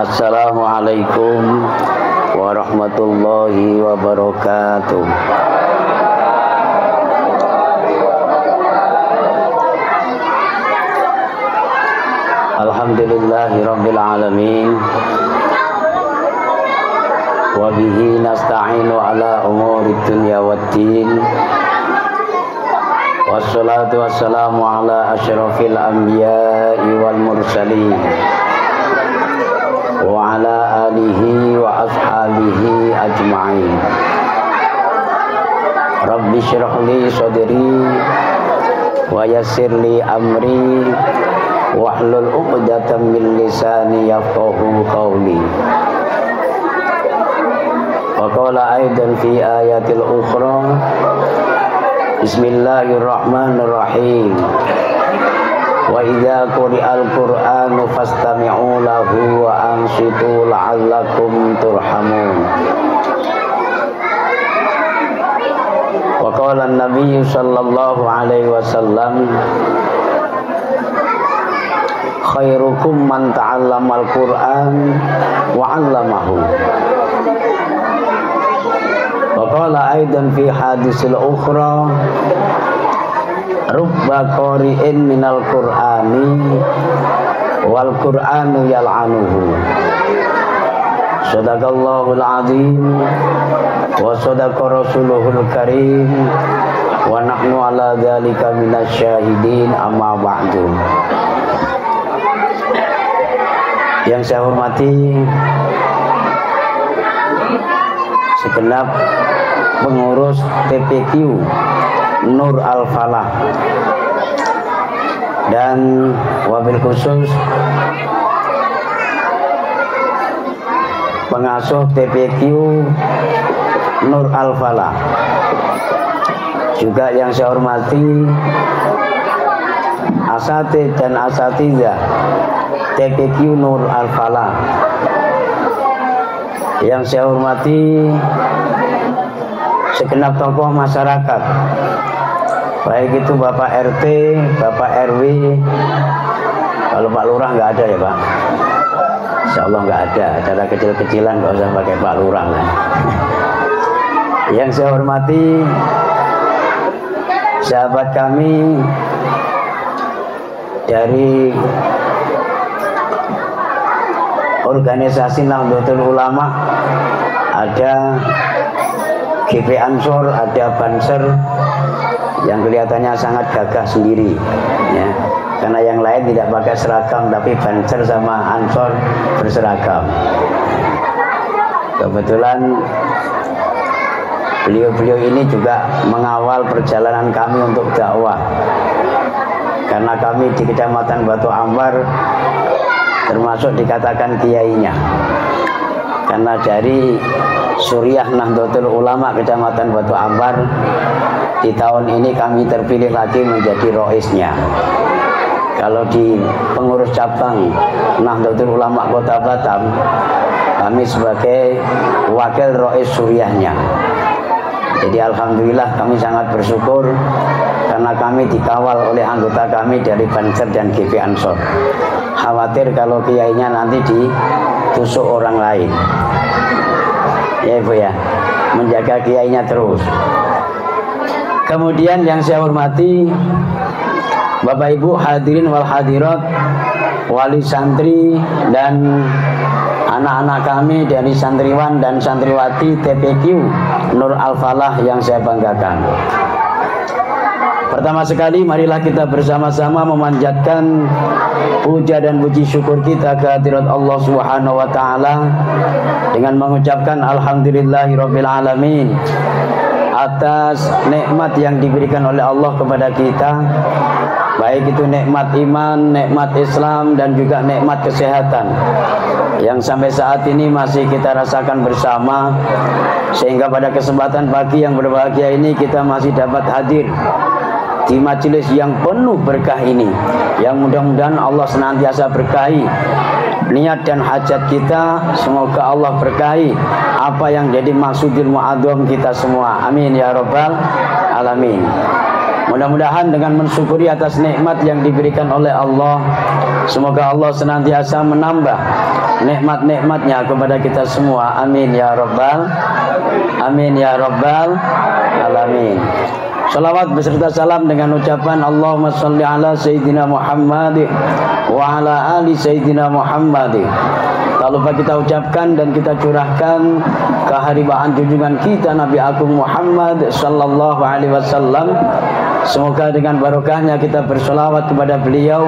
Assalamualaikum warahmatullahi wabarakatuh. Alhamdulillahirabbil alamin. Wa bihi nasta'inu ala umurid dunya waddin. Wassalatu wassalamu ala asyrafil anbiya'i wal mursalin. Wa ala alihi wa ashabihi ajma'in. Rabbi syrah li sadri wa yassir li amri wahlul 'uqdatam min lisani yafqahu qawli. Wa qala aidan fi ayatil ukhra Bismillahirrahmanirrahim. Wa idza quri'al Qur'anu fastami'u lahu wa ansitu la'allakum turhamun. Wa qala an-nabiy sallallahu alaihi wasallam khairukum man ta'allamal Qur'an wa 'allamahu. Wa qala aidan fi hadisil ukhra rubba qari'in minal Qur'ani wal Qur'anu yal'anuhu. Sadaqallahul azim wa sadaqa rasuluhul karim wa nahnu ala dzalika minasyahidin, amma ba'du. Yang saya hormati segenap pengurus TPQ Nur Al-Falah dan wabil khusus pengasuh TPQ Nur Al-Falah, juga yang saya hormati asatidz dan asatidzah TPQ Nur Al-Falah, yang saya hormati segenap tokoh masyarakat, baik itu Bapak RT, Bapak RW. Kalau Pak Lurah nggak ada ya Pak? Insya Allah nggak ada. Acara kecil-kecilan nggak usah pakai Pak Lurah lah. Yang saya hormati sahabat kami dari organisasi Nahdlatul Ulama, ada GP Ansor, ada Banser yang kelihatannya sangat gagah sendiri ya. Karena yang lain tidak pakai seragam, tapi Banser sama Ansor berseragam. Kebetulan beliau-beliau ini juga mengawal perjalanan kami untuk dakwah. Karena kami di Kecamatan Batu Ambar termasuk dikatakan kiainya. Karena dari Suriah Nahdlatul Ulama Kecamatan Batu Ambar, di tahun ini kami terpilih lagi menjadi roisnya. Kalau di pengurus cabang Nahdlatul Ulama Kota Batam, kami sebagai wakil rois Suriahnya. Jadi alhamdulillah kami sangat bersyukur karena kami dikawal oleh anggota kami dari Banser dan GP Ansor. Khawatir kalau kiainya nanti ditusuk orang lain. Ya Ibu ya, menjaga kiainya terus. Kemudian yang saya hormati Bapak Ibu hadirin wal hadirat, wali santri dan anak-anak kami dari santriwan dan santriwati TPQ Nur Al-Falah yang saya banggakan. Pertama sekali marilah kita bersama-sama memanjatkan puja dan puji syukur kita ke hadirat Allah Subhanahu wa taala dengan mengucapkan alhamdulillahirabbil alamin atas nikmat yang diberikan oleh Allah kepada kita, baik itu nikmat iman, nikmat Islam dan juga nikmat kesehatan yang sampai saat ini masih kita rasakan bersama, sehingga pada kesempatan pagi yang berbahagia ini kita masih dapat hadir di majelis yang penuh berkah ini, yang mudah-mudahan Allah senantiasa berkahi niat dan hajat kita. Semoga Allah berkahi apa yang jadi maksudil mu'adzam kita semua, amin ya rabbal alamin. Mudah-mudahan dengan mensyukuri atas nikmat yang diberikan oleh Allah, semoga Allah senantiasa menambah nikmat-nikmatnya kepada kita semua, amin ya rabbal alamin. Salawat beserta salam dengan ucapan Allahumma sholli ala Sayyidina Muhammad wa ala ali Sayyidina Muhammad. Tak lupa kita ucapkan dan kita curahkan keharibaan junjungan kita Nabi Agung Muhammad sallallahu alaihi wasallam. Semoga dengan barokahnya kita bersolawat kepada beliau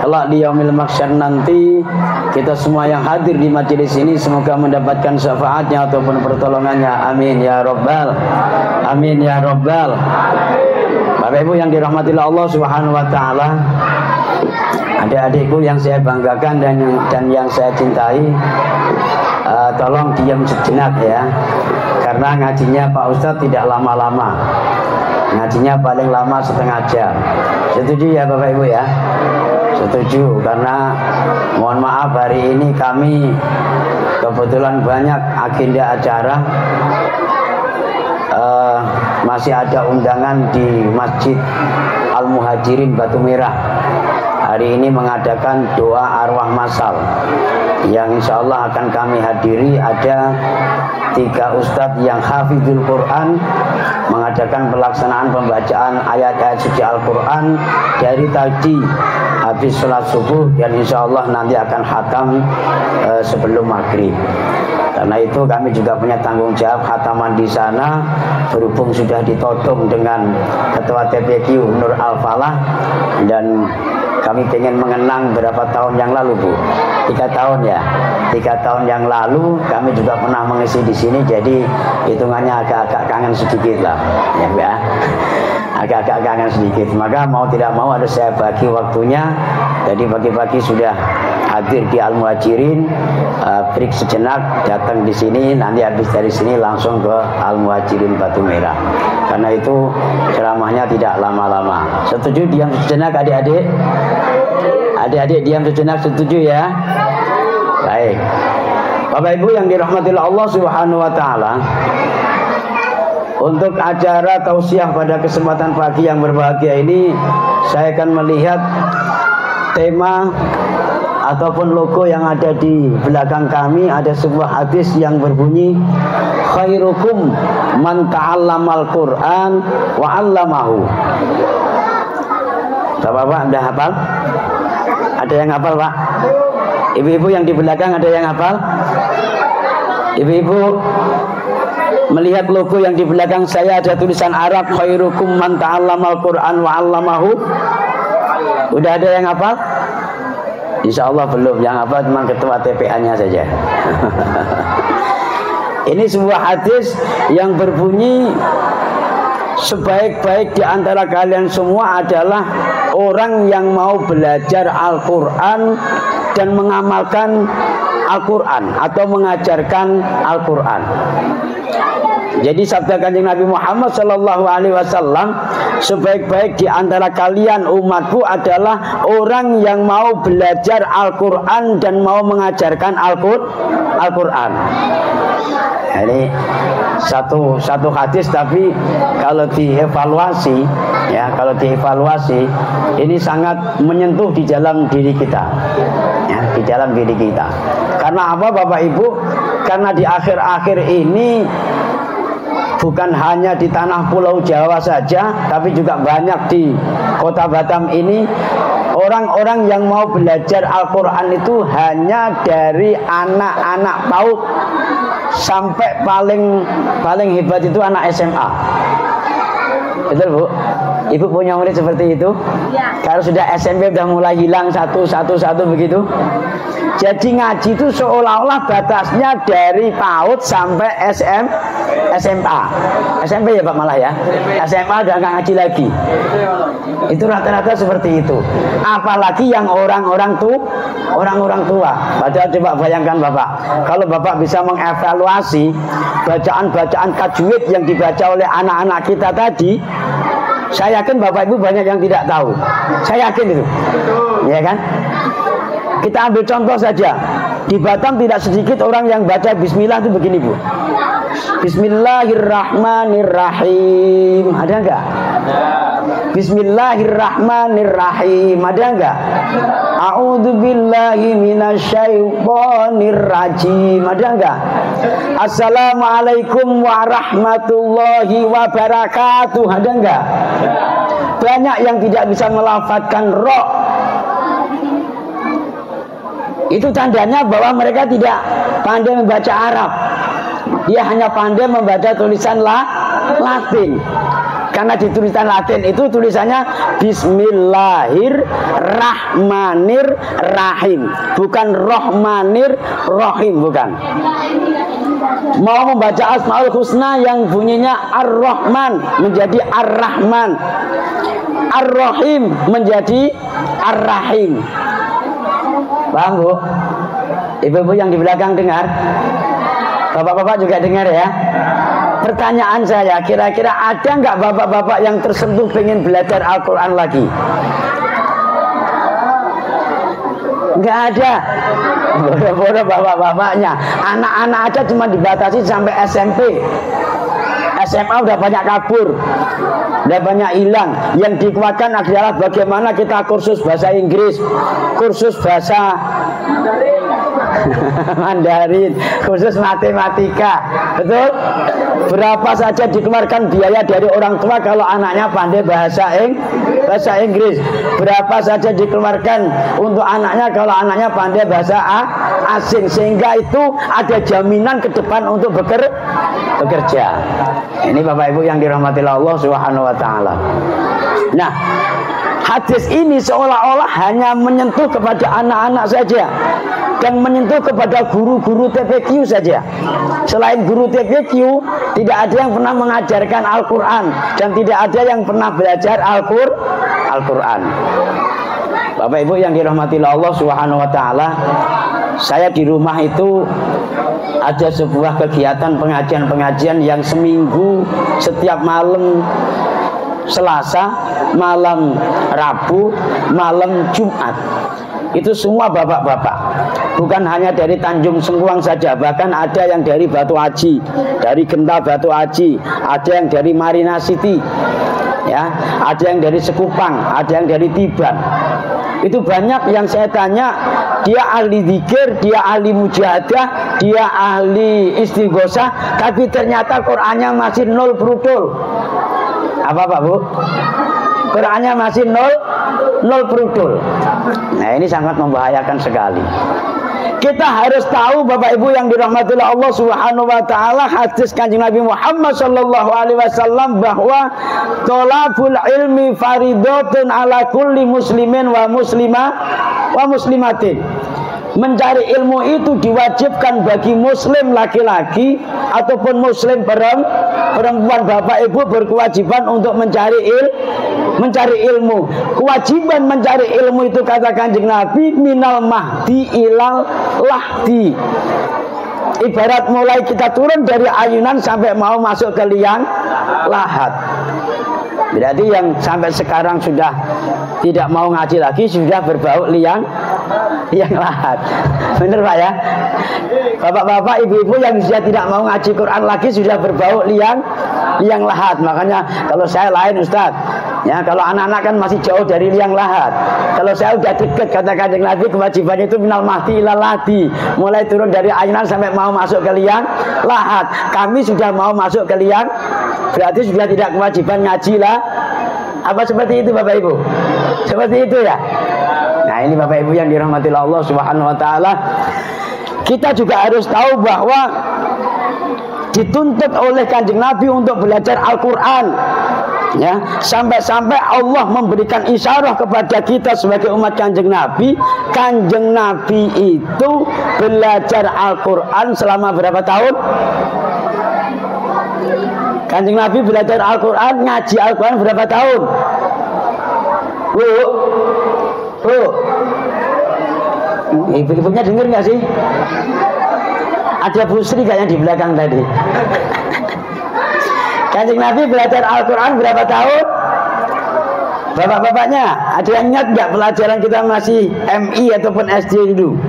kelak di yaumil mahsyar nanti, kita semua yang hadir di majelis ini semoga mendapatkan syafaatnya ataupun pertolongannya, amin ya rabbal Bapak Ibu yang dirahmati Allah Subhanahu wa taala, adik-adikku yang saya banggakan dan yang saya cintai, tolong diam sejenak ya, karena ngajinya Pak Ustadz tidak lama-lama, ngajinya paling lama setengah jam. Setuju ya Bapak Ibu ya? Setuju, karena mohon maaf hari ini kami kebetulan banyak agenda acara. Masih ada undangan di Masjid Al-Muhajirin Batu Merah. Hari ini mengadakan doa arwah masal yang insya Allah akan kami hadiri. Ada 3 ustadz yang hafizul Quran mengadakan pelaksanaan pembacaan ayat-ayat suci Al-Quran dari tadi habis sholat subuh, dan insya Allah nanti akan khatam sebelum maghrib. Karena itu kami juga punya tanggung jawab khataman di sana, berhubung sudah ditodong dengan Ketua TPQ Nur Al-Falah, dan kami ingin mengenang berapa tahun yang lalu Bu, 3 tahun ya, 3 tahun yang lalu kami juga pernah mengisi di sini, jadi hitungannya agak-agak kangen sedikit lah ya Bu ya, agak-agak kangen sedikit. Maka mau tidak mau harus saya bagi waktunya, jadi pagi-pagi sudah hadir di Al-Muhajirin, break sejenak datang di sini, nanti habis dari sini langsung ke Al-Muhajirin Batu Merah. Karena itu ceramahnya tidak lama-lama. Setuju diam sejenak adik-adik? Adik-adik diam sejenak, setuju ya? Baik. Bapak Ibu yang dirahmati Allah Subhanahu wa taala, untuk acara tausiah pada kesempatan pagi yang berbahagia ini, saya akan melihat tema ataupun logo yang ada di belakang kami. Ada sebuah hadis yang berbunyi, khairukum man ta'allamal Qur'an wa 'allamahu. Bapak-bapak sudah hafal? Ada yang hafal Pak? Ibu-ibu yang di belakang ada yang hafal? Ibu-ibu melihat logo yang di belakang saya ada tulisan Arab, khairukum man ta'allamal Qur'an wa 'allamahu. Udah ada yang hafal? Insya Allah belum, yang hafal cuma ketua TPA-nya saja. Ini sebuah hadis yang berbunyi, sebaik-baik di antara kalian semua adalah orang yang mau belajar Al-Quran dan mengamalkan Al-Quran atau mengajarkan Al-Quran. Jadi sabda Kanjeng Nabi Muhammad sallallahu alaihi wasallam, sebaik-baik di antara kalian umatku adalah orang yang mau belajar Al-Quran dan mau mengajarkan Al-Quran. Ini satu hadis, tapi kalau dievaluasi ya, ini sangat menyentuh di dalam diri kita ya, di dalam diri kita. Karena apa Bapak Ibu? Karena di akhir-akhir ini bukan hanya di tanah pulau Jawa saja, tapi juga banyak di kota Batam ini. Orang-orang yang mau belajar Al-Quran itu hanya dari anak-anak PAUD sampai paling hebat itu anak SMA. Betul Bu? Ibu punya murid seperti itu? Ya. Kalau sudah SMP sudah mulai hilang satu begitu. Jadi ngaji itu seolah-olah batasnya dari PAUD sampai SMA. SMP ya Pak malah ya. SMA udah nggak ngaji lagi. Itu rata-rata seperti itu. Apalagi yang orang-orang tua. Padahal coba bayangkan Bapak, kalau Bapak bisa mengevaluasi bacaan-bacaan tajwid yang dibaca oleh anak-anak kita tadi, saya yakin Bapak Ibu banyak yang tidak tahu. Saya yakin itu. Ya kan? Kita ambil contoh saja. Di Batam tidak sedikit orang yang baca bismillah itu begini Bu. Bismillahirrahmanirrahim. Ada enggak? Bismillahirrahmanirrahim. Ada enggak? A'udzubillahi minasyaitonirrajim. Ada enggak? Assalamualaikum warahmatullahi wabarakatuh. Ada enggak? Banyak yang tidak bisa melafadzkan ro. Itu tandanya bahwa mereka tidak pandai membaca Arab. Dia hanya pandai membaca tulisan Latin. Karena di tulisan Latin itu tulisannya Bismillahirrahmanirrahim, bukan Rohmanirrahim, bukan. Mau membaca Asmaul Husna yang bunyinya Ar-Rahman menjadi Ar-Rahman, Ar-Rahim menjadi Ar-Rahim. Paham Bu? Ibu-ibu yang di belakang dengar? Bapak-bapak juga dengar ya? Pertanyaan saya, kira-kira ada nggak bapak-bapak yang tersentuh pengen belajar Al-Quran lagi? Nggak ada. Bodoh-bodoh bapak-bapaknya. Anak-anak aja cuma dibatasi sampai SMP. SMA udah banyak kabur, udah banyak hilang. Yang dikuatkan adalah bagaimana kita kursus bahasa Inggris, kursus bahasa Mandarin, khusus matematika. Betul? Berapa saja dikeluarkan biaya dari orang tua kalau anaknya pandai bahasa Inggris. Berapa saja dikeluarkan untuk anaknya kalau anaknya pandai bahasa asing. Sehingga itu ada jaminan ke depan untuk bekerja. Ini Bapak Ibu yang dirahmati Allah Subhanahu wa taala. Nah, hadis ini seolah-olah hanya menyentuh kepada anak-anak saja dan menyentuh kepada guru-guru TPQ saja. Selain guru TPQ, tidak ada yang pernah mengajarkan Al-Quran dan tidak ada yang pernah belajar Al-Quran. Bapak Ibu yang dirahmati Allah Subhanahu wa taala, saya di rumah itu ada sebuah kegiatan pengajian-pengajian yang seminggu setiap malam Selasa, malam Rabu, malam Jumat. Itu semua bapak-bapak. Bukan hanya dari Tanjung Sengkuang saja, bahkan ada yang dari Batu Aji, dari Genta Batu Aji, ada yang dari Marina City, ya, ada yang dari Sekupang, ada yang dari Tiban. Itu banyak yang saya tanya, dia ahli zikir, dia ahli mujahadah, dia ahli istighosah, tapi ternyata Qur'annya masih 0 brutul. Apa Pak Bu? Qur'annya masih 0 brutul. Nah, ini sangat membahayakan sekali. Kita harus tahu Bapak Ibu yang dirahmati Allah Subhanahu wa taala, hadis Kanjeng Nabi Muhammad sallallahu alaihi wasallam bahwa thalabul ilmi faridatun ala kulli muslimin wa muslimatin. Mencari ilmu itu diwajibkan bagi muslim laki-laki ataupun muslim perempuan. Bapak Ibu berkewajiban untuk mencari ilmu. Kewajiban mencari ilmu itu kata Kanjeng Nabi minal mahdi ilal lahdi. Ibarat mulai kita turun dari ayunan sampai mau masuk ke liang lahat. Berarti yang sampai sekarang sudah tidak mau ngaji lagi sudah berbau liang liang lahat. Bener Pak ya? Bapak-bapak, ibu-ibu yang sudah tidak mau ngaji Quran lagi sudah berbau liang lahat. Makanya kalau saya lain Ustaz, ya kalau anak-anak kan masih jauh dari liang lahat. Kalau saya udah deket, kata Kanjeng Nabi, kewajibannya itu minal mahdi ilal lahdi, mulai turun dari ayunan sampai mau masuk ke liang lahat. Kami sudah mau masuk ke liang, berarti sudah tidak kewajiban ngaji lah. Apa seperti itu Bapak Ibu? Seperti itu ya. Nah ini Bapak Ibu yang dirahmati Allah Subhanahu Wa Taala, kita juga harus tahu bahwa dituntut oleh Kanjeng Nabi untuk belajar Al-Quran, ya, sampai-sampai Allah memberikan isyarah kepada kita sebagai umat Kanjeng Nabi. Kanjeng Nabi itu belajar Al-Quran selama berapa tahun? Kanjeng Nabi belajar Al-Quran, ngaji Al-Quran berapa tahun? Bu, ibu-ibunya dengar nggak sih? Ada Bu Sri kayaknya di belakang tadi. Kanjeng Nabi belajar Al-Quran berapa tahun? Bapak-bapaknya, ada yang ingat nggak pelajaran kita masih MI ataupun SD dulu?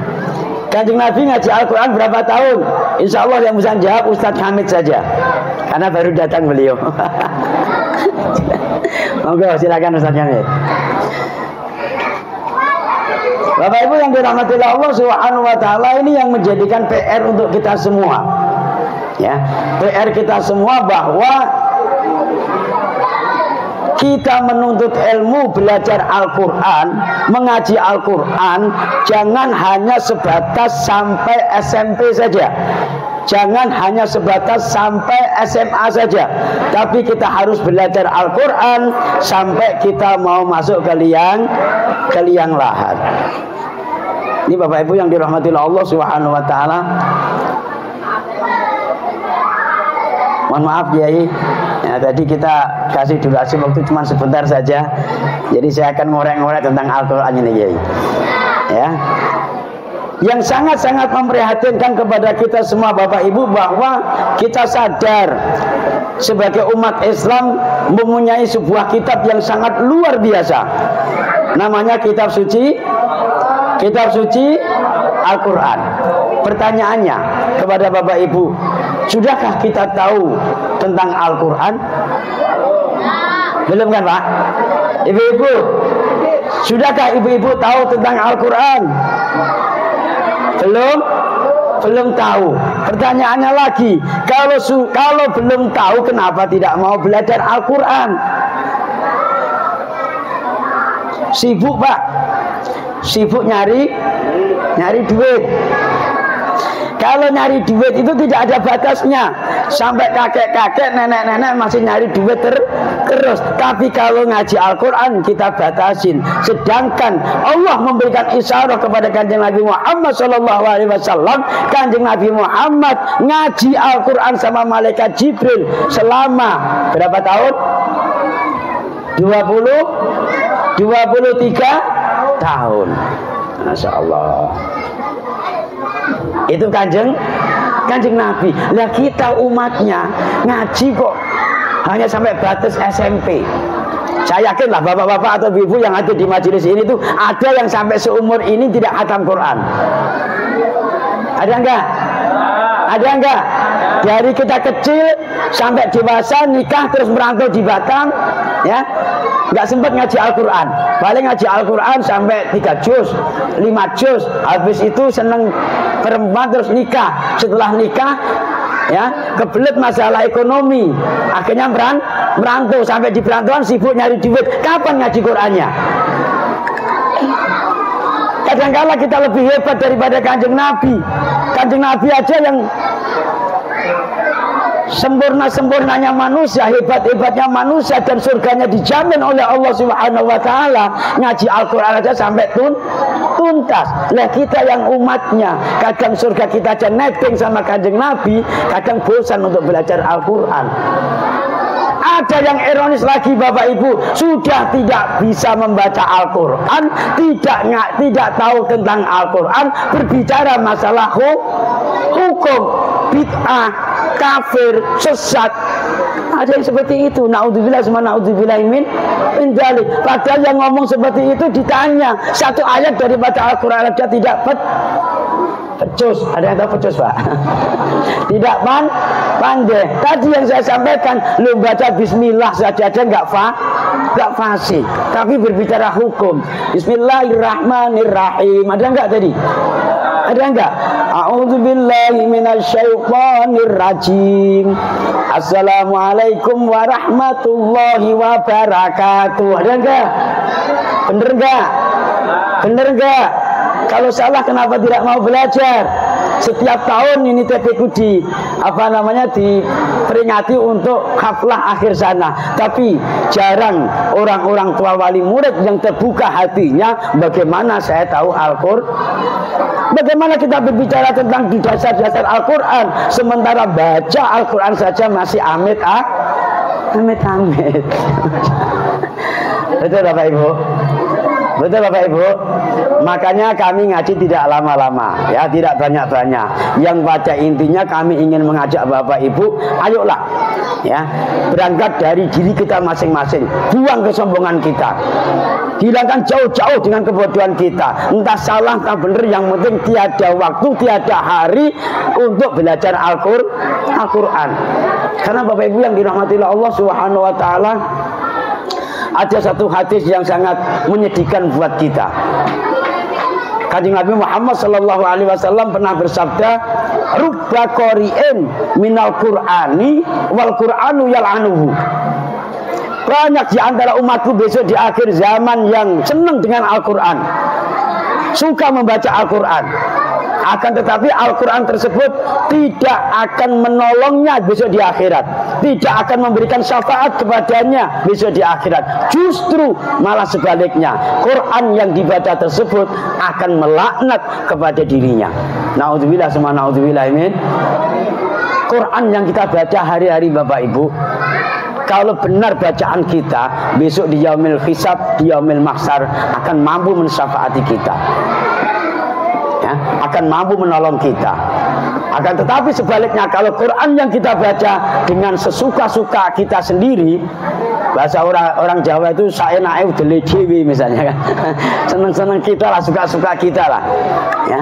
Kanjeng Nabi ngaji Al-Quran berapa tahun? Insya Allah yang bisa jawab Ustadz Hamid saja, karena baru datang beliau. Monggo silakan Ustadz Hamid. Bapak Ibu yang dirahmati Allah Subhanahu Wa Taala, ini yang menjadikan PR untuk kita semua. Ya, PR kita semua bahwa kita menuntut ilmu, belajar Al-Quran, mengaji Al-Quran, jangan hanya sebatas sampai SMP saja, jangan hanya sebatas sampai SMA saja, tapi kita harus belajar Al-Quran sampai kita mau masuk ke liang lahat. Ini Bapak Ibu yang dirahmati Allah Subhanahu Wa Taala. Mohon maaf Kiai, ya, tadi kita kasih durasi waktu cuma sebentar saja, jadi saya akan ngorek-ngorek tentang Al-Quran ini Kiai. Ya, yang sangat-sangat memprihatinkan kepada kita semua Bapak Ibu, bahwa kita sadar sebagai umat Islam mempunyai sebuah kitab yang sangat luar biasa, namanya kitab suci Al-Quran. Pertanyaannya kepada Bapak Ibu, sudahkah kita tahu tentang Al-Quran? Belum kan Pak? Ibu-ibu, sudahkah ibu-ibu tahu tentang Al-Quran? Belum tahu. Pertanyaannya lagi, kalau belum tahu, kenapa tidak mau belajar Al-Quran? Sibuk Pak, sibuk nyari duit. Kalau nyari duit itu tidak ada batasnya, sampai kakek-kakek, nenek-nenek masih nyari duit terus. Tapi kalau ngaji Al-Quran kita batasin. Sedangkan Allah memberikan isyarat kepada Kanjeng Nabi Muhammad SAW. Kanjeng Nabi Muhammad ngaji Al-Quran sama malaikat Jibril selama berapa tahun? 23 tahun. Masya Allah. Itu kanjeng Nabi. Lah kita umatnya ngaji kok hanya sampai batas SMP. Saya yakin lah bapak-bapak atau ibu yang ada di majelis ini tuh ada yang sampai seumur ini tidak khatam Quran. Ada enggak? Ada enggak? Dari kita kecil sampai dewasa, nikah terus merantau di Batam, ya, nggak sempat ngaji Al-Quran. Paling ngaji Al-Quran sampai 3 juz, 5 juz. Habis itu seneng perempuan terus nikah. Setelah nikah, ya, kebelet masalah ekonomi, akhirnya merantau. Sampai di perantauan sibuk nyari duit. Kapan ngaji Qurannya? Kadang-kala kita lebih hebat daripada Kanjeng Nabi. Kanjeng Nabi aja yang sempurna-sempurnanya manusia, hebat-hebatnya manusia, dan surganya dijamin oleh Allah Subhanahu Wa Taala, ngaji Al-Quran aja sampai tuntas. Lah kita yang umatnya, kadang surga kita aja netting sama Kanjeng Nabi, kadang bosan untuk belajar Al-Quran. Ada yang ironis lagi Bapak Ibu, sudah tidak bisa membaca Al-Quran, tidak tahu tentang Al-Quran, berbicara masalah hukum, bid'ah, kafir, sesat. Ada yang seperti itu. Naudzubillah sama naudzubillah min dzalik. Padahal yang ngomong seperti itu ditanya satu ayat daripada Al-Qur'an aja tidak pecus. Ada yang tahu pecus, Pak? Tidak pandai. Tadi yang saya sampaikan, lu baca bismillah saja enggak fasih. Tapi berbicara hukum. Bismillahirrahmanirrahim. Ada enggak tadi? Ada enggak? A'udzubillahi minasyaitonirrajim. Assalamualaikum warahmatullahi wabarakatuh. Ada enggak? Bener enggak? Bener enggak? Kalau salah kenapa tidak mau belajar? Setiap tahun ini TPku diperingati untuk haflah akhir sana. Tapi jarang orang-orang tua wali murid yang terbuka hatinya. Bagaimana saya tahu Al-Qur'an? Bagaimana kita berbicara tentang dasar-dasar Al-Quran sementara baca Al-Quran saja masih amit. Betul Bapak Ibu? Betul Bapak Ibu? Makanya kami ngaji tidak lama-lama, ya, tidak banyak-banyak. Yang pada intinya kami ingin mengajak Bapak Ibu, ayolah, ya, berangkat dari diri kita masing-masing. Buang kesombongan kita. Hilangkan jauh-jauh dengan kebodohan kita. Entah salah, entah benar, yang penting tiada waktu, tiada hari untuk belajar Al-Quran. Karena Bapak Ibu yang dirahmati Allah Subhanahu wa Ta'ala, ada satu hadis yang sangat menyedihkan buat kita. Kanjeng Nabi Muhammad sallallahu alaihi wasallam pernah bersabda, "Rubba qari'in minal Qur'ani wal Qur'anu yal'anuhu." Banyak di antara umatku besok di akhir zaman yang senang dengan Al-Quran, suka membaca Al-Quran. Akan tetapi Al-Quran tersebut tidak akan menolongnya besok di akhirat, tidak akan memberikan syafaat kepadanya besok di akhirat. Justru malah sebaliknya, Quran yang dibaca tersebut akan melaknat kepada dirinya. Naudzubillah summa naudzubillah min. Quran yang kita baca hari-hari Bapak Ibu, kalau benar bacaan kita, besok di yaumil hisab, di yaumil mahsyar akan mampu mensyafaati kita, ya, akan mampu menolong kita. Akan tetapi sebaliknya, kalau Quran yang kita baca dengan sesuka-suka kita sendiri, bahasa orang Jawa itu saenake udele dhewe misalnya kan. Seneng-seneng kita lah, suka-suka kita lah, ya.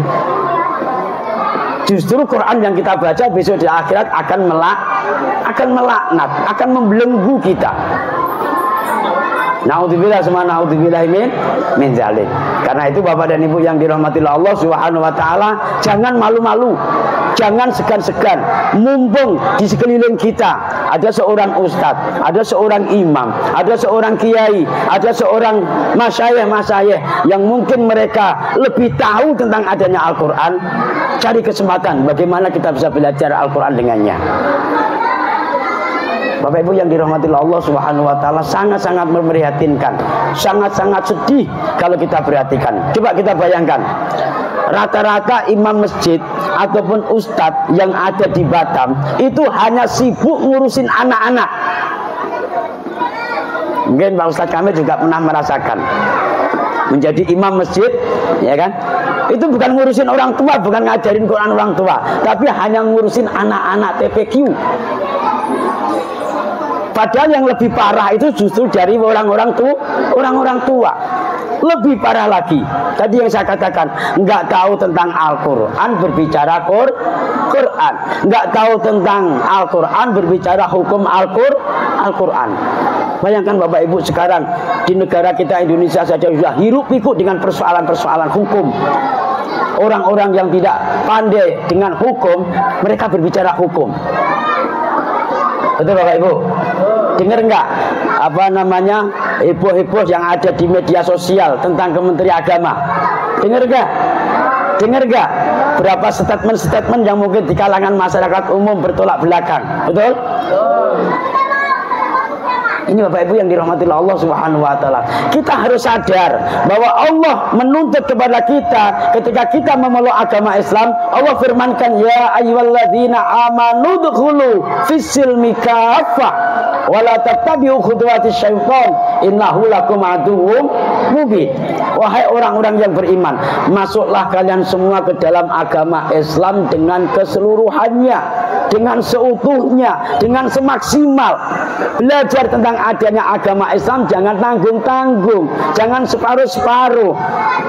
Justru Quran yang kita baca besok di akhirat akan melaknat, akan membelenggu kita. Naudzubillah summa naudzubillah min dzalik. Karena itu Bapak dan Ibu yang dirahmati Allah Subhanahu wa Ta'ala, jangan malu-malu, jangan segan-segan. Mumpung di sekeliling kita ada seorang ustadz, ada seorang imam, ada seorang kiai, ada seorang masyayikh yang mungkin mereka lebih tahu tentang adanya Al-Quran, cari kesempatan bagaimana kita bisa belajar Al-Quran dengannya. Bapak Ibu yang dirahmati Allah Subhanahu wa Ta'ala, sangat-sangat memprihatinkan, sangat-sangat sedih kalau kita perhatikan. Coba kita bayangkan, rata-rata imam masjid ataupun ustadz yang ada di Batam itu hanya sibuk ngurusin anak-anak. Mungkin Pak Ustadz kami juga pernah merasakan menjadi imam masjid, ya kan? Itu bukan ngurusin orang tua, bukan ngajarin Quran orang tua, tapi hanya ngurusin anak-anak TPQ. Padahal yang lebih parah itu justru dari orang-orang tua. Lebih parah lagi, tadi yang saya katakan, nggak tahu tentang Al-Quran berbicara Quran, nggak tahu tentang Al-Quran berbicara hukum Al-Quran. Bayangkan Bapak Ibu, sekarang di negara kita Indonesia saja sudah hiruk pikuk dengan persoalan-persoalan hukum. Orang-orang yang tidak pandai dengan hukum, mereka berbicara hukum. Betul Bapak Ibu? Dengar enggak heboh-heboh yang ada di media sosial tentang Kementerian Agama? Dengar enggak berapa statement yang mungkin di kalangan masyarakat umum bertolak belakang? Betul? Ini Bapak Ibu yang dirahmati Allah Subhanahu wa Ta'ala, kita harus sadar bahwa Allah menuntut kepada kita ketika kita memeluk agama Islam. Allah firmankan, ya ayyuhalladzina amanu dkhulu fis-silmi kaffah wa la tattabi'u khutuwatis syaitan innahu lakum aduwwum mubin. Wahai orang-orang yang beriman, masuklah kalian semua ke dalam agama Islam dengan keseluruhannya. dengan seutuhnya, dengan semaksimal. Belajar tentang adanya agama Islam jangan tanggung-tanggung, jangan separuh-separuh.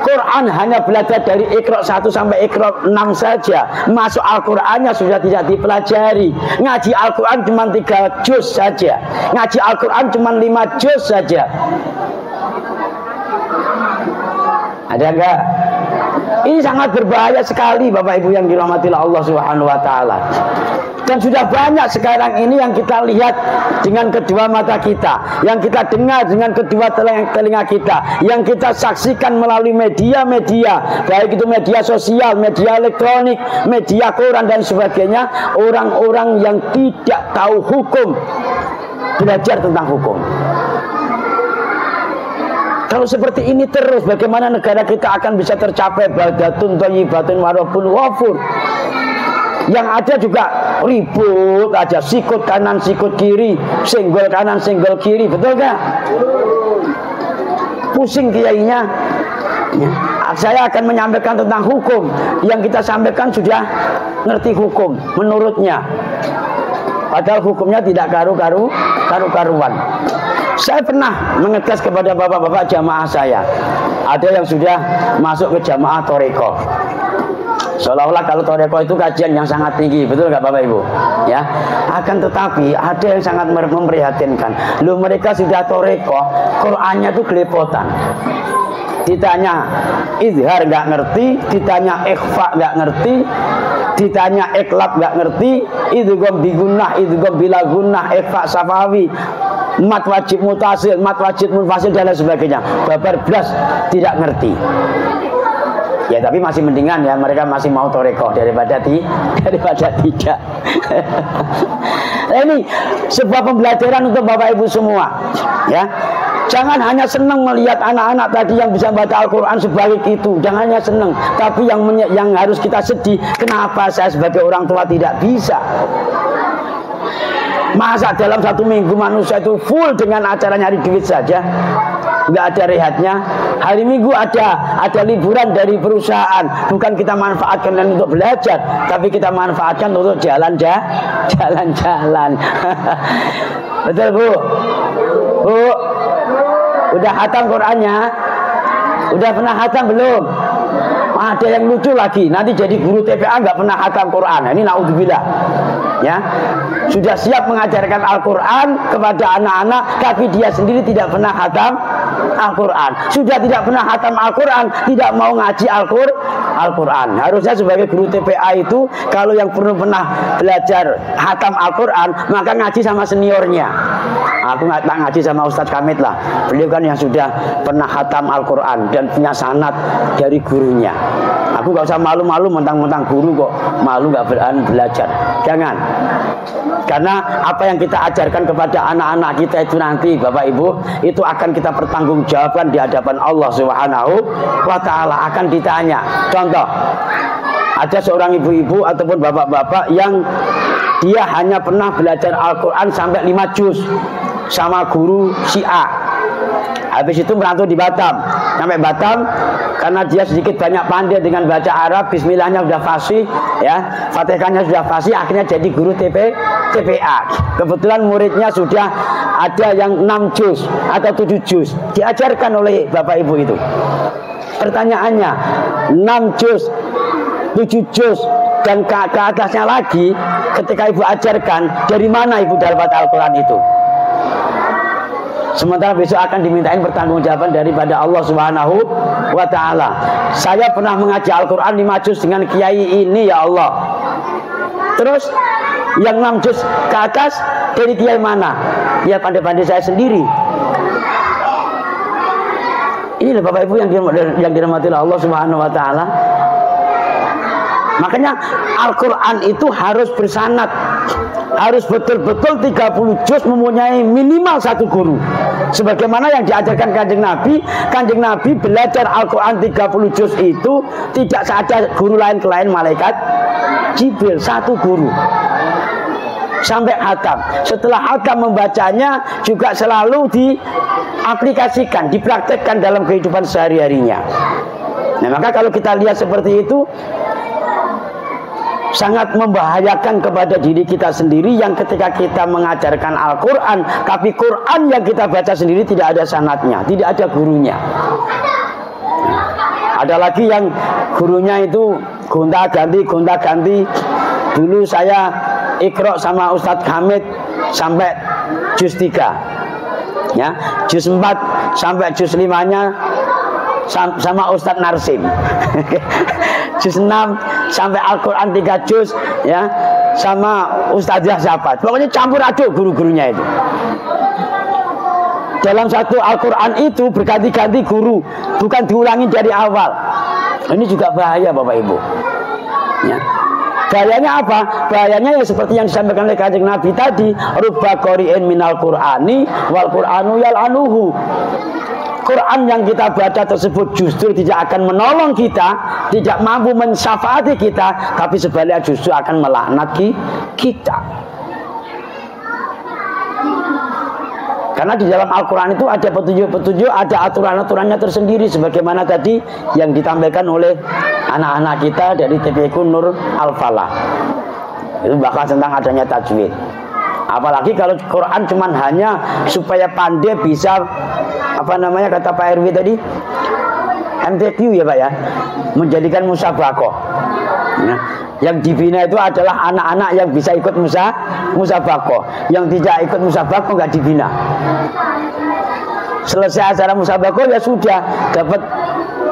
Quran hanya belajar dari Iqra 1 sampai Iqra 6 saja. Masuk Al-Qur'annya sudah tidak dipelajari. Ngaji Al-Qur'an cuma 3 juz saja. Ngaji Al-Qur'an cuma 5 juz saja. Ada enggak? Ini sangat berbahaya sekali Bapak Ibu yang dirahmati Allah Subhanahu wa taala. Dan sudah banyak sekarang ini yang kita lihat dengan kedua mata kita, yang kita dengar dengan kedua telinga kita, yang kita saksikan melalui media-media, baik itu media sosial, media elektronik, media koran dan sebagainya. Orang-orang yang tidak tahu hukum belajar tentang hukum. Kalau seperti ini terus, bagaimana negara kita akan bisa tercapai baldatun thayyibatun wa rabbun ghafur? Yang ada juga ribut aja, sikut kanan sikut kiri, senggol kanan senggol kiri, betul gak? Pusing kiainya. Saya akan menyampaikan tentang hukum. Yang kita sampaikan sudah ngerti hukum menurutnya, padahal hukumnya tidak karu-karuan. Saya pernah mengetes kepada bapak-bapak jamaah saya. Ada yang sudah masuk ke jamaah Thariqah. Seolah-olah kalau Thariqah itu kajian yang sangat tinggi, betul nggak Bapak Ibu? Ya. Akan tetapi ada yang sangat memprihatinkan. Loh, mereka sudah Thariqah, Qur'annya itu gelepotan. Ditanya izhar nggak ngerti, ditanya ikhfa nggak ngerti, ditanya iklab nggak ngerti, idgham bigunnah, idgham bila gunnah, ikhfa safawi, mat wajib mutasil, mat wajib munfasil dan lain sebagainya. Babar blas tidak ngerti. Ya tapi masih mendingan ya, mereka masih mau Thariqah daripada tidak. Nah, ini sebuah pembelajaran untuk Bapak Ibu semua, ya. Jangan hanya senang melihat anak-anak tadi yang bisa baca Al-Quran sebaik itu. Jangan hanya senang, tapi yang harus kita sedih, kenapa saya sebagai orang tua tidak bisa? Masa dalam 1 minggu manusia itu full dengan acara nyari duit saja, nggak ada rehatnya. Hari Minggu ada liburan dari perusahaan. Bukan kita manfaatkan untuk belajar, tapi kita manfaatkan untuk jalan-jalan. Betul Bu? Bu, udah hatam Qur'annya? Udah pernah hatam belum? Ada yang lucu lagi, nanti jadi guru TPA nggak pernah hatam Quran. Ini naudzubillah. Ya, sudah siap mengajarkan Al-Quran kepada anak-anak, tapi dia sendiri tidak pernah hatam Al-Quran. Sudah tidak pernah hatam Al-Quran, tidak mau ngaji Al-Quran. Harusnya sebagai guru TPA itu, kalau yang pernah belajar hatam Al-Quran, maka ngaji sama seniornya. Aku nggak ngaji sama Ustadz Kamit lah. Beliau kan yang sudah pernah hatam Al-Quran dan punya sanad dari gurunya. Aku nggak usah malu-malu mentang-mentang guru kok malu nggak belajar. Jangan. Karena apa yang kita ajarkan kepada anak-anak kita itu nanti Bapak Ibu, itu akan kita pertanggungjawabkan di hadapan Allah Subhanahu wa taala, akan ditanya. Contoh, ada seorang ibu-ibu ataupun bapak-bapak yang dia hanya pernah belajar Al-Quran sampai 5 juz sama guru si A. Habis itu merantau di Batam. Sampai Batam, karena dia sedikit banyak pandai dengan baca Arab, bismillahnya sudah fasih, ya, Fatihahnya sudah fasih, akhirnya jadi guru TPA. Kebetulan muridnya sudah ada yang 6 juz atau 7 juz, diajarkan oleh Bapak Ibu itu. Pertanyaannya, 6 juz, 7 juz dan ke atasnya lagi, ketika Ibu ajarkan, dari mana Ibu dapat Al-Quran itu? Sementara besok akan dimintain pertanggungjawaban daripada Allah Subhanahu wa taala. Saya pernah mengaji Al-Quran 5 juz dengan kiai ini, ya Allah. Terus yang 6 juz ke atas dari kiai mana? Ya pandai-pandai saya sendiri. Inilah Bapak Ibu yang dirahmati Allah Subhanahu wa taala. Makanya Al-Quran itu harus bersanad, harus betul-betul 30 juz mempunyai minimal 1 guru. Sebagaimana yang diajarkan Kanjeng Nabi belajar Al-Quran 30 juz itu tidak saja guru lain selain malaikat Jibril, 1 guru sampai hatam. Setelah hatam membacanya juga selalu diaplikasikan, dipraktekkan dalam kehidupan sehari-harinya. Nah, maka kalau kita lihat seperti itu, sangat membahayakan kepada diri kita sendiri, yang ketika kita mengajarkan Al-Quran, tapi Quran yang kita baca sendiri tidak ada sanadnya, tidak ada gurunya. Ada lagi yang gurunya itu gonta-ganti. Dulu saya Iqra sama Ustadz Hamid sampai juz 3, ya, juz 4 sampai juz 5-nya sama Ustadz Narsim. Juz 6 sampai Al-Quran 3 juz, ya, sama Ustadzah Zabat. Pokoknya campur aduk guru-gurunya itu. Dalam satu Al-Quran itu berganti-ganti guru, bukan diulangi dari awal. Ini juga bahaya Bapak Ibu, ya. Bahayanya apa? Bahayanya ya seperti yang disampaikan oleh Kanjeng Nabi tadi, rubba qari'in minal Qur'ani wal Qur'anu yal'anuhu. Quran yang kita baca tersebut justru tidak akan menolong kita, tidak mampu mensyafaati kita, tapi sebaliknya justru akan melaknat kita. Karena di dalam Al-Quran itu ada petunjuk-petunjuk, ada aturan-aturannya tersendiri, sebagaimana tadi yang ditampilkan oleh anak-anak kita dari TPQ Nur Al-Falah. Itu bahkan tentang adanya tajwid. Apalagi kalau Quran cuman hanya supaya pandai bisa, apa namanya kata Pak RW tadi, MTQ ya Pak ya, menjadikan musabakoh. Nah, yang dibina itu adalah anak-anak yang bisa ikut musabakoh. Yang tidak ikut musabakoh nggak dibina. Selesai acara musabakoh ya sudah, dapat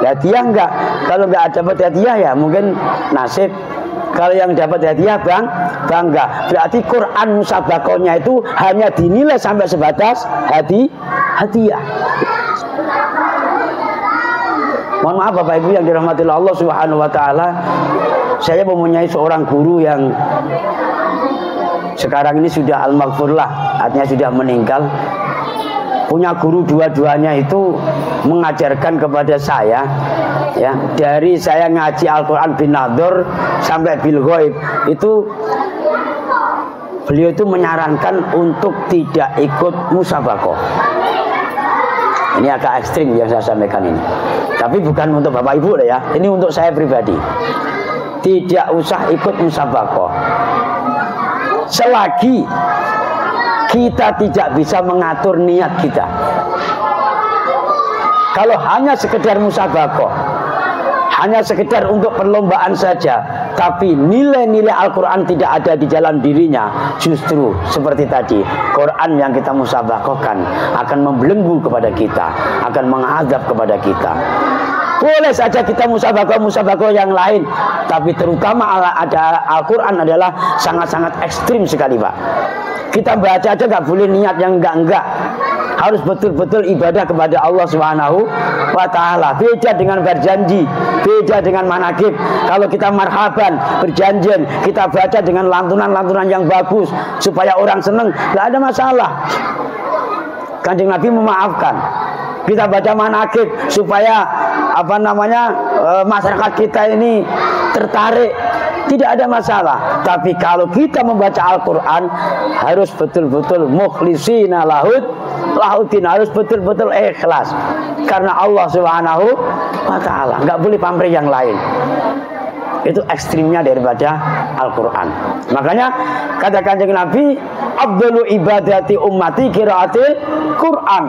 hadiah enggak. Kalau nggak dapat hadiah ya mungkin nasib. Kalau yang dapat hadiah bangga. Berarti Quran musabakohnya itu hanya dinilai sampai sebatas hadiah. Mohon maaf Bapak Ibu yang dirahmati Allah Subhanahu wa taala. Saya mempunyai seorang guru yang sekarang ini sudah al-maghfurlah, artinya sudah meninggal. Punya guru dua-duanya itu mengajarkan kepada saya, ya, dari saya ngaji Al-Quran bin Nadhr sampai bil ghaib itu beliau itu menyarankan untuk tidak ikut musabakoh. Ini agak ekstrim yang saya sampaikan ini, tapi bukan untuk Bapak Ibu ya, ini untuk saya pribadi. Tidak usah ikut musabakoh selagi kita tidak bisa mengatur niat kita. Kalau hanya sekedar musabakoh, hanya sekedar untuk perlombaan saja, tapi nilai-nilai Al-Quran tidak ada di dalam dirinya, justru seperti tadi, Quran yang kita musabakohkan akan membelenggu kepada kita, akan menghadap kepada kita. Boleh saja kita musabakoh yang lain, tapi terutama ada Al-Quran adalah sangat-sangat ekstrim sekali Pak. Kita baca aja nggak boleh niat yang enggak. Harus betul-betul ibadah kepada Allah Subhanahu wa taala. Beda dengan berjanji, beda dengan manakib. Kalau kita marhaban, berjanjian, kita baca dengan lantunan-lantunan yang bagus supaya orang senang, nggak ada masalah. Kanjeng Nabi memaafkan. Kita baca manakib supaya apa namanya masyarakat kita ini tertarik, tidak ada masalah. Tapi kalau kita membaca Al-Quran harus betul-betul mukhlishina lahuddin, harus betul-betul ikhlas karena Allah Subhanahu wa taala. Enggak boleh pamrih yang lain. Itu ekstrimnya daripada Al-Quran. Makanya kata Kanjeng Nabi, afdalu ibadati ummati qiraatil Quran.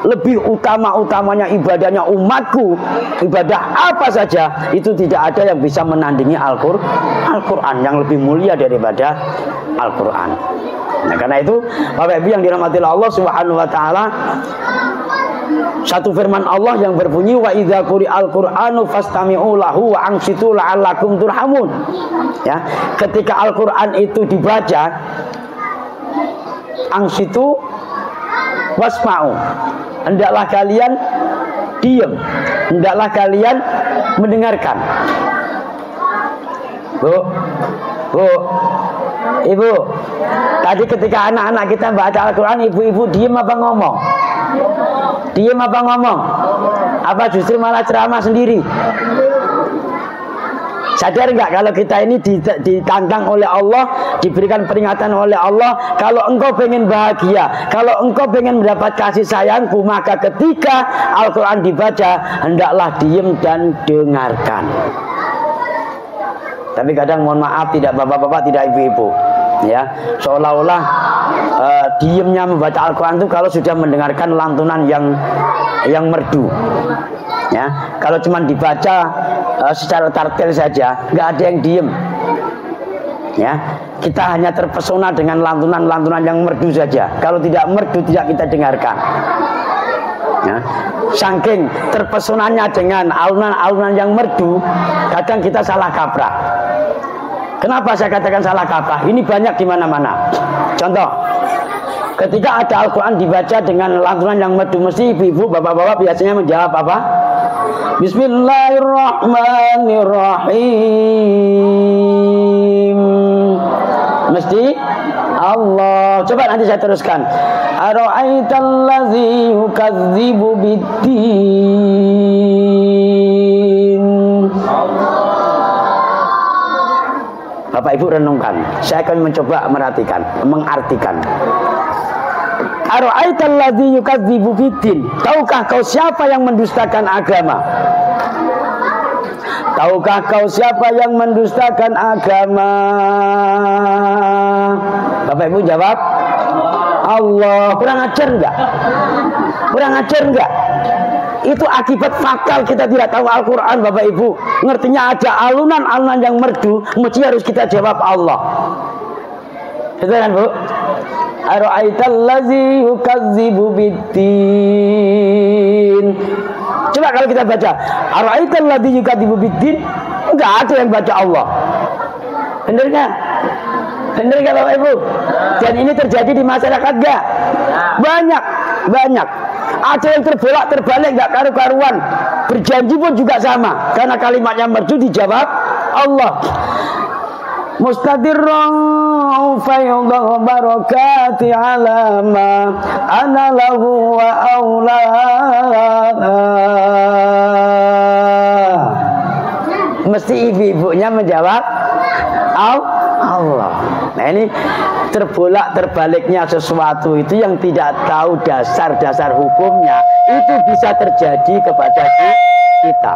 Lebih utama-utamanya ibadahnya umatku, ibadah apa saja, itu tidak ada yang bisa menandingi Al-Quran, yang lebih mulia daripada Al-Quran. Nah, karena itu Bapak Ibu yang dirahmati Allah Subhanahu wa taala, satu firman Allah yang berbunyi wa idza quri'al qur'anu fastami'u lahu wa ansitu la'allakum turhamun. Ya, ketika Al-Qur'an itu dibaca, ansitu wasma'u, hendaklah kalian diam, hendaklah kalian mendengarkan. Bu, Ibu, tadi ketika anak-anak kita baca Al-Quran, ibu-ibu diam apa ngomong? Diam apa ngomong? Apa justru malah ceramah sendiri? Sadar nggak kalau kita ini ditantang oleh Allah, diberikan peringatan oleh Allah, kalau engkau pengen bahagia, kalau engkau pengen mendapat kasih sayangku, maka ketika Al-Quran dibaca, hendaklah diam dan dengarkan. Tapi kadang mohon maaf tidak bapak-bapak, tidak ibu-ibu, ya, seolah-olah diemnya membaca Al-Quran itu kalau sudah mendengarkan lantunan yang merdu. Ya, kalau cuma dibaca secara tartil saja, nggak ada yang diem. Ya, kita hanya terpesona dengan lantunan-lantunan yang merdu saja. Kalau tidak merdu tidak kita dengarkan. Ya, saking terpesonanya dengan alunan-alunan yang merdu, kadang kita salah kaprah. Kenapa saya katakan salah kaprah? Ini banyak di mana-mana. Contoh, ketika ada Al-Quran dibaca dengan lantunan yang merdu, mesti ibu-ibu, bapak-bapak biasanya menjawab apa? Bismillahirrahmanirrahim. Mesti Allah. Coba nanti saya teruskan. Ara'aitallazi yukadzibu biddin. Bapak Ibu renungkan. Saya akan mencoba mengartikan. Ara'aitallazi yukadzibu biddin. Tahukah kau siapa yang mendustakan agama? Tahukah kau siapa yang mendustakan agama? Bapak Ibu jawab Allah. Kurang ajar enggak? Kurang ajar enggak? Itu akibat fakal kita tidak tahu Al-Quran, Bapak Ibu. Ngertinya ada alunan-alunan yang merdu, mesti harus kita jawab Allah. Betul kan, Bu? Ara'aitallazi yukadzibu biddin. Coba kalau kita baca Ara'aitallazi yukadzibu biddin, enggak ada yang baca Allah. Benar enggak? Benar enggak, Bapak Ibu? Dan ini terjadi di masyarakat enggak? Banyak. Ada yang terbalik enggak karu-karuan. Berjanji pun juga sama, karena kalimatnya merdu dijawab Allah. Mustadirran fayudah barakati alama ana lahu wa aula. Mesti ibu-ibunya menjawab Allah. Nah, ini terbaliknya sesuatu itu yang tidak tahu dasar-dasar hukumnya, itu bisa terjadi kepada kita.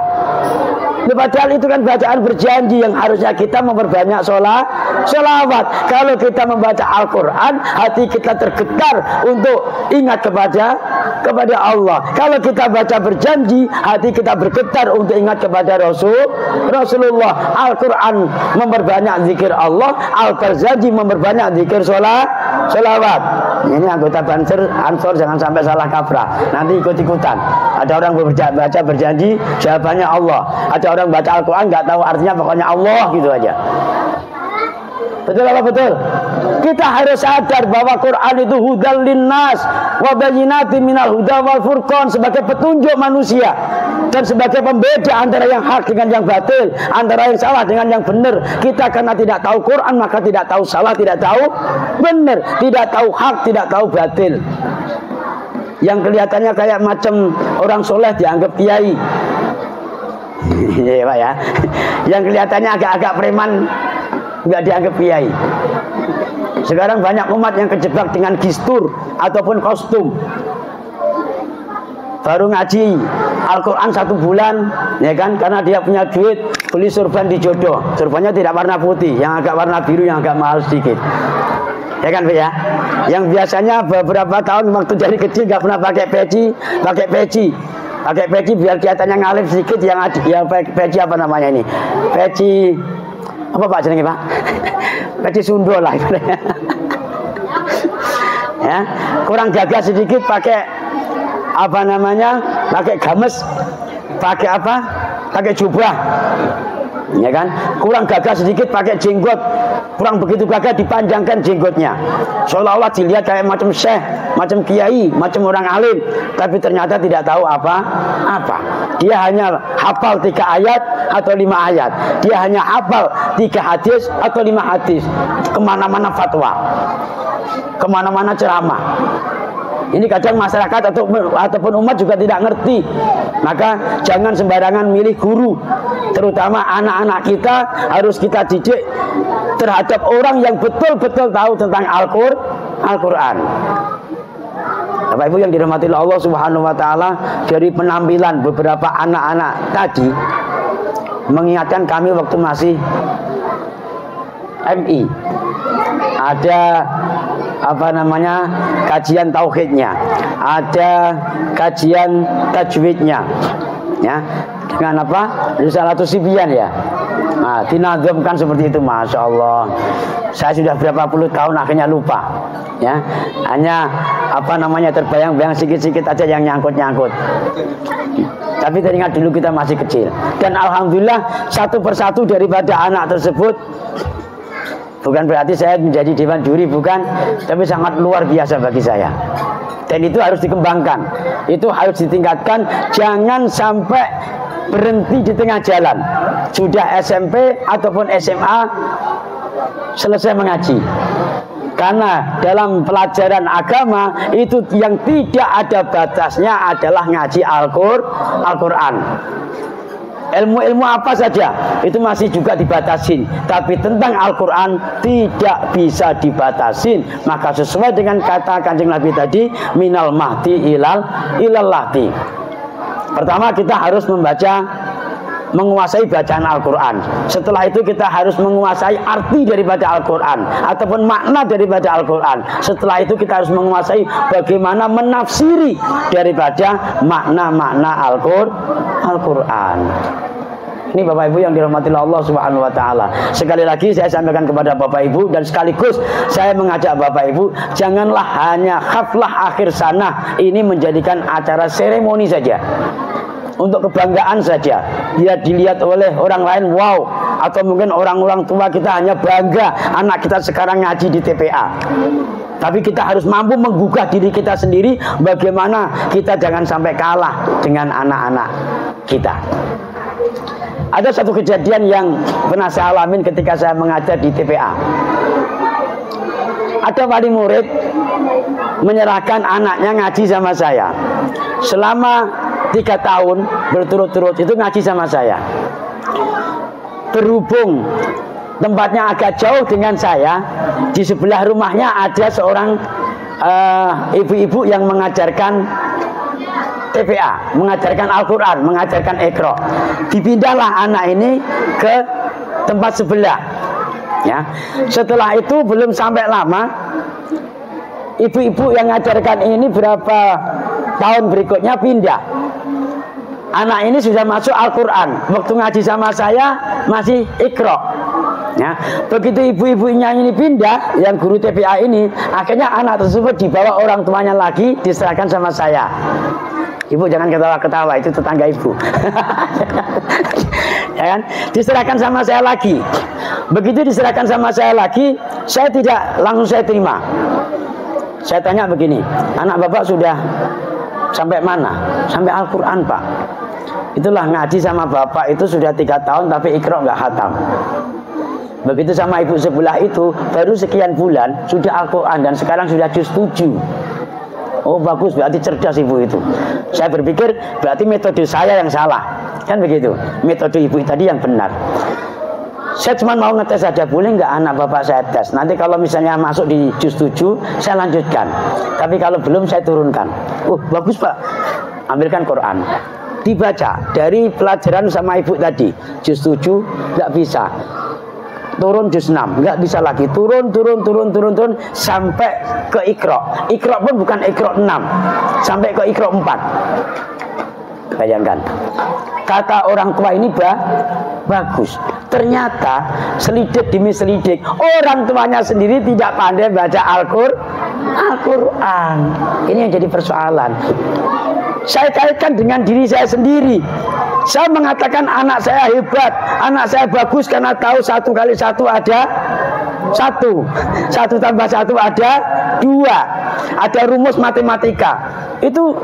Padahal itu kan bacaan berjanji yang harusnya kita memperbanyak sholawat. Kalau kita membaca Al-Quran, hati kita tergetar untuk ingat kepada Allah. Kalau kita baca berjanji, hati kita bergetar untuk ingat kepada Rasulullah. Al-Quran memperbanyak zikir Allah, Al-Berjanji memperbanyak zikir sholawat. Ini anggota Ansor jangan sampai salah kaprah. Nanti ikut-ikutan. Ada orang baca berjanji, jawabannya Allah. Ada orang baca Al-Quran nggak tahu artinya, pokoknya Allah gitu aja. Betul apa betul? Kita harus sadar bahwa Quran itu hudal linnas wa bayyinatin minal huda wal furqan, sebagai petunjuk manusia dan sebagai pembeda antara yang hak dengan yang batil, antara yang salah dengan yang benar. Kita karena tidak tahu Quran maka tidak tahu salah, tidak tahu benar, tidak tahu hak, tidak tahu batil. Yang kelihatannya kayak macam orang soleh dianggap kiai. Iya Pak ya. Yang kelihatannya agak-agak preman nggak dianggap kiai. Sekarang banyak umat yang kejebak dengan gistur ataupun kostum. Baru ngaji Al-Quran 1 bulan, ya kan? Karena dia punya duit, beli surban di Jodoh. Surbannya tidak warna putih, yang agak warna biru, yang agak mahal sedikit. Ya kan, Pak ya? Yang biasanya beberapa tahun waktu dari kecil nggak pernah pakai peci. Pakai peci biar kelihatannya ngalif sedikit. Yang peci apa namanya ini? Peci apa Pak jenenge Pak? Peci sundul lah. Ya, kurang gagah sedikit pakai apa namanya? Pakai games. Pakai apa? Pakai jubah. Ya kan? Kurang gagah sedikit pakai jenggot. Kurang begitu gagah dipanjangkan jenggotnya. Seolah-olah dilihat kayak macam syekh, macam kiai, macam orang alim, tapi ternyata tidak tahu apa-apa. Dia hanya hafal 3 ayat atau 5 ayat. Dia hanya hafal 3 hadis atau 5 hadis. Kemana-mana fatwa, kemana-mana ceramah. Ini kadang masyarakat ataupun umat juga tidak ngerti. Maka jangan sembarangan milih guru. Terutama anak-anak kita harus kita didik terhadap orang yang betul-betul tahu tentang Al-Quran. Bapak Ibu yang dirahmati Allah Subhanahu wa taala, dari penampilan beberapa anak-anak tadi mengingatkan kami waktu masih MI. Ada kajian tauhidnya, ada kajian tajwidnya, ya, dengan Risalatus Sibyan ya. Nah, dinazamkan seperti itu, masya Allah. Saya sudah berapa puluh tahun akhirnya lupa, ya. Hanya terbayang-bayang sedikit-sedikit aja yang nyangkut-nyangkut. Tapi teringat dulu kita masih kecil. Dan alhamdulillah satu persatu daripada anak tersebut, bukan berarti saya menjadi dewan juri, bukan, tapi sangat luar biasa bagi saya. Dan itu harus dikembangkan, itu harus ditingkatkan. Jangan sampai berhenti di tengah jalan. Sudah SMP ataupun SMA selesai mengaji. Karena dalam pelajaran agama itu yang tidak ada batasnya adalah ngaji Al-Quran. Ilmu-ilmu apa saja itu masih juga dibatasin, tapi tentang Al-Quran tidak bisa dibatasin. Maka sesuai dengan kata Kanjeng Nabi tadi, minal mahdi ilal lahdi. Pertama kita harus menguasai bacaan Al-Quran. Setelah itu kita harus menguasai arti daripada Al-Quran ataupun makna daripada Al-Quran. Setelah itu kita harus menguasai bagaimana menafsiri daripada makna-makna Al-Quran. Ini Bapak Ibu yang dirahmati Allah Subhanahu wa taala. Sekali lagi saya sampaikan kepada Bapak Ibu, dan sekaligus saya mengajak Bapak Ibu, janganlah hanya haflah akhir sana ini menjadikan acara seremoni saja, untuk kebanggaan saja, biar dilihat oleh orang lain, wow. Atau mungkin orang-orang tua kita hanya bangga anak kita sekarang ngaji di TPA. Tapi kita harus mampu menggugah diri kita sendiri, bagaimana kita jangan sampai kalah dengan anak-anak kita. Ada satu kejadian yang pernah saya alamin ketika saya mengajar di TPA. Ada wali murid menyerahkan anaknya ngaji sama saya. Selama 3 tahun berturut-turut itu ngaji sama saya. Berhubung tempatnya agak jauh dengan saya, di sebelah rumahnya ada seorang ibu-ibu yang mengajarkan TPA, mengajarkan Al-Quran, mengajarkan Iqra. Dipindahlah anak ini ke tempat sebelah, ya. Setelah itu belum sampai lama, ibu-ibu yang mengajarkan ini berapa tahun berikutnya pindah. Anak ini sudah masuk Al-Quran. Waktu ngaji sama saya masih Iqra, ya. Begitu ibu-ibunya ini pindah, yang guru TPA ini, akhirnya anak tersebut dibawa orang tuanya lagi, diserahkan sama saya. Ibu jangan ketawa-ketawa, itu tetangga ibu. Ya kan? Diserahkan sama saya lagi. Begitu diserahkan sama saya lagi, saya tidak langsung saya terima. Saya tanya begini, anak bapak sudah sampai mana? Sampai Al-Quran, Pak. Itulah ngaji sama bapak itu sudah 3 tahun, tapi Iqra nggak khatam. Begitu sama ibu sebelah itu, baru sekian bulan sudah Al-Quran, dan sekarang sudah juz 7. Oh bagus, berarti cerdas ibu itu. Saya berpikir berarti metode saya yang salah, kan begitu. Metode ibu tadi yang benar. Saya cuma mau ngetes saja, boleh nggak anak bapak saya tes? Nanti kalau misalnya masuk di juz 7, saya lanjutkan. Tapi kalau belum, saya turunkan. Oh bagus Pak, ambilkan Quran, dibaca dari pelajaran sama ibu tadi. Juz 7 nggak bisa, turun juz 6, nggak bisa lagi, turun sampai ke Iqra. Iqra pun bukan Iqra 6, sampai ke Iqra 4. Bayangkan, kata orang tua ini bagus. Ternyata selidik demi selidik, orang tuanya sendiri tidak pandai baca Al-Quran. Ini yang jadi persoalan. Saya kaitkan dengan diri saya sendiri. Saya mengatakan anak saya hebat, anak saya bagus karena tahu 1 kali 1 ada 1, 1 tambah 1 ada 2, ada rumus matematika. Itu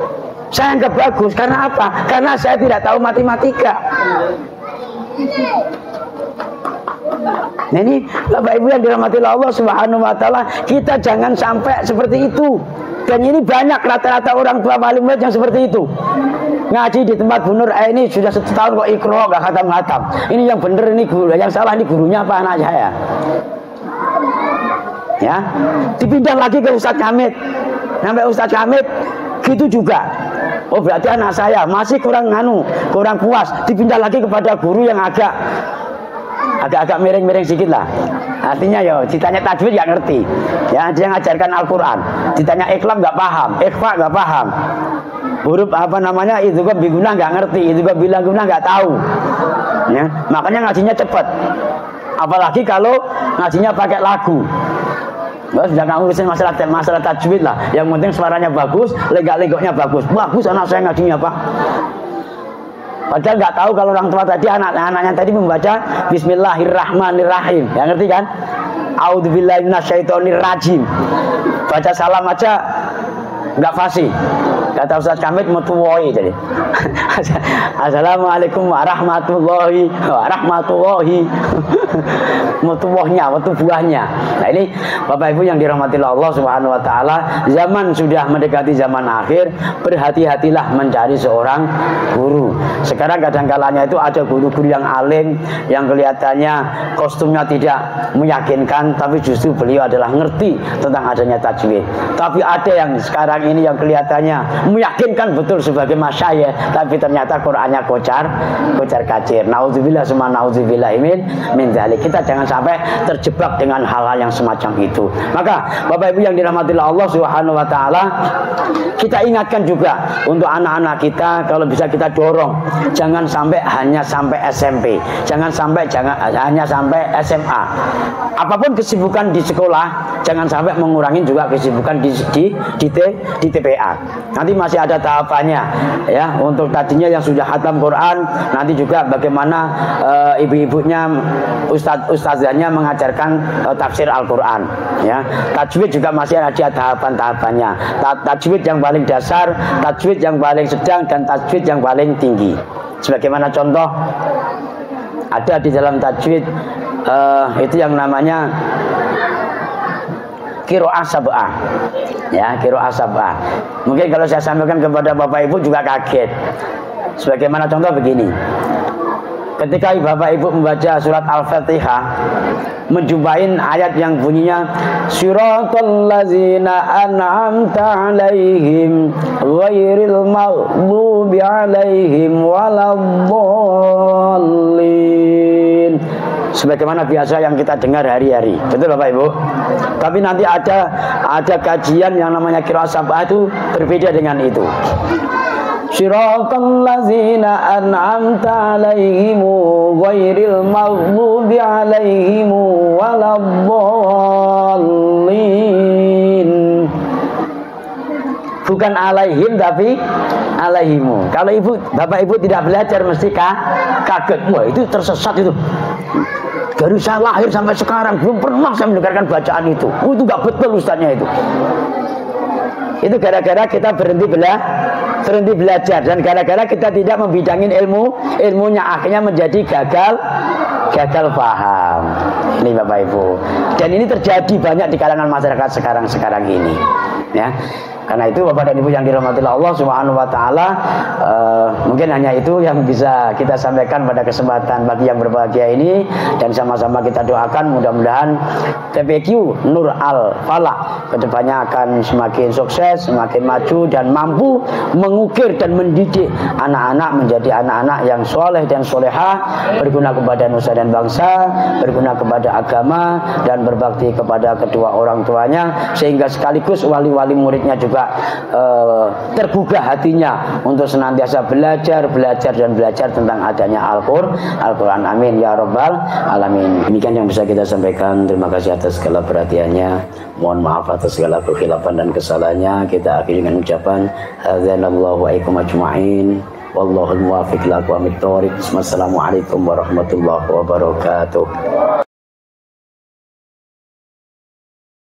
saya anggap bagus. Karena apa? Karena saya tidak tahu matematika. Nah ini Bapak Ibu yang dirahmati Allah Subhanahu wa taala, kita jangan sampai seperti itu. Dan ini banyak rata-rata orang tua wali murid yang seperti itu. Ngaji di tempat Bu Nur, ini sudah 1 tahun kok Iqra gak khatam-khatam. Ini yang bener ini guru, yang salah ini gurunya apa anak saya? Ya, dipindah lagi ke Ustadz Hamid. Sampai Ustadz Hamid gitu juga. Oh berarti anak saya masih kurang puas, dipindah lagi kepada guru yang agak agak-agak miring-miring sedikit lah. Artinya ya ditanya tajwid nggak ngerti. Ya, dia ngajarkan Al-Qur'an. Ditanya ikhlam nggak paham, ikhfa nggak paham. Huruf apa namanya itu kok biguna nggak ngerti, itu kok bilang guna nggak tahu. Ya, makanya ngajinya cepat. Apalagi kalau ngajinya pakai lagu. Sudah nggak ngurusin masalah tajwid lah. Yang penting suaranya bagus, legok-legoknya bagus. Bagus anak saya ngajinya Pak. Padahal nggak tahu kalau orang tua tadi anak-anaknya tadi membaca Bismillahirrahmanirrahim. Ya ngerti kan? A'udzubillahi minasyaitonirrajim. Baca salam aja nggak fasih. Kata Ustaz Kamit mutuwoi jadi. Assalamualaikum warahmatullahi wabarakatuh. Mutuwahnya, buahnya. Nah ini Bapak Ibu yang dirahmati Allah Subhanahu wa taala, zaman sudah mendekati zaman akhir, berhati-hatilah mencari seorang guru. Sekarang kadang-kalanya itu ada guru-guru yang alim yang kelihatannya kostumnya tidak meyakinkan, tapi justru beliau adalah ngerti tentang adanya tajwid. Tapi ada yang sekarang ini yang kelihatannya meyakinkan betul sebagai masyayikh, tapi ternyata Qur'annya kocar kacir. Nauzubillah summa nauzubillah min dzalik. Kita jangan sampai terjebak dengan hal-hal yang semacam itu. Maka Bapak Ibu yang dirahmati Allah Subhanahu wa taala, kita ingatkan juga untuk anak-anak kita, kalau bisa kita dorong jangan sampai hanya sampai SMP, jangan hanya sampai SMA. Apapun kesibukan di sekolah, jangan sampai mengurangi juga kesibukan di TPA. Nanti masih ada tahapannya ya, untuk tadinya yang sudah khatam Quran, nanti juga bagaimana ibu-ibunya, ustazahnya mengajarkan tafsir Al-Quran ya. Tajwid juga masih ada tahapan-tahapannya. Tajwid yang paling dasar, tajwid yang paling sedang, dan tajwid yang paling tinggi. Sebagaimana contoh ada di dalam tajwid itu yang namanya qiraah sab'ah. Ya, qiraah sab'ah. Mungkin kalau saya sampaikan kepada Bapak Ibu juga kaget. Sebagaimana contoh begini. Ketika Bapak Ibu membaca surat Al-Fatihah, menjumpain ayat yang bunyinya Siratal ladzina an'amta 'alaihim ghairil maghdubi 'alaihim waladdallin. Sebagaimana biasa yang kita dengar hari-hari, betul Bapak Ibu. Tapi nanti ada kajian yang namanya qiraah sab'ah itu berbeda dengan itu. Siratal ladzina an'amta 'alaihim ghairil maghdubi 'alaihim waladdallin. Bukan alaihim tapi alaihimu. Kalau Bapak Ibu tidak belajar mesti kaget. Wah, itu tersesat itu. Dari saya lahir sampai sekarang belum pernah saya mendengarkan bacaan itu. Oh, itu nggak betul ustaznya itu. Itu gara-gara kita berhenti belajar, dan gara-gara kita tidak membidangin ilmunya, akhirnya menjadi gagal paham. Ini Bapak Ibu. Dan ini terjadi banyak di kalangan masyarakat sekarang ini. Ya. Karena itu Bapak dan Ibu yang dirahmati Allah Subhanahu wa taala, mungkin hanya itu yang bisa kita sampaikan pada kesempatan bagi yang berbahagia ini, dan sama-sama kita doakan mudah-mudahan TPQ Nur Al Falah kedepannya akan semakin sukses, semakin maju, dan mampu mengukir dan mendidik anak-anak menjadi anak-anak yang soleh dan solehah, berguna kepada nusa dan bangsa, berguna kepada agama, dan berbakti kepada kedua orang tuanya, sehingga sekaligus wali-wali muridnya juga tergugah hatinya untuk senantiasa belajar tentang adanya Al-Quran. Amin ya rabbal alamin. Demikian yang bisa kita sampaikan. Terima kasih atas segala perhatiannya. Mohon maaf atas segala kekhilafan dan kesalahannya. Kita akhiri dengan ucapan hadzanallahu wa iyyakum ajma'in. Wallahul muwaffiq ila aqwamit thoriq. Wassalamualaikum warahmatullahi wabarakatuh.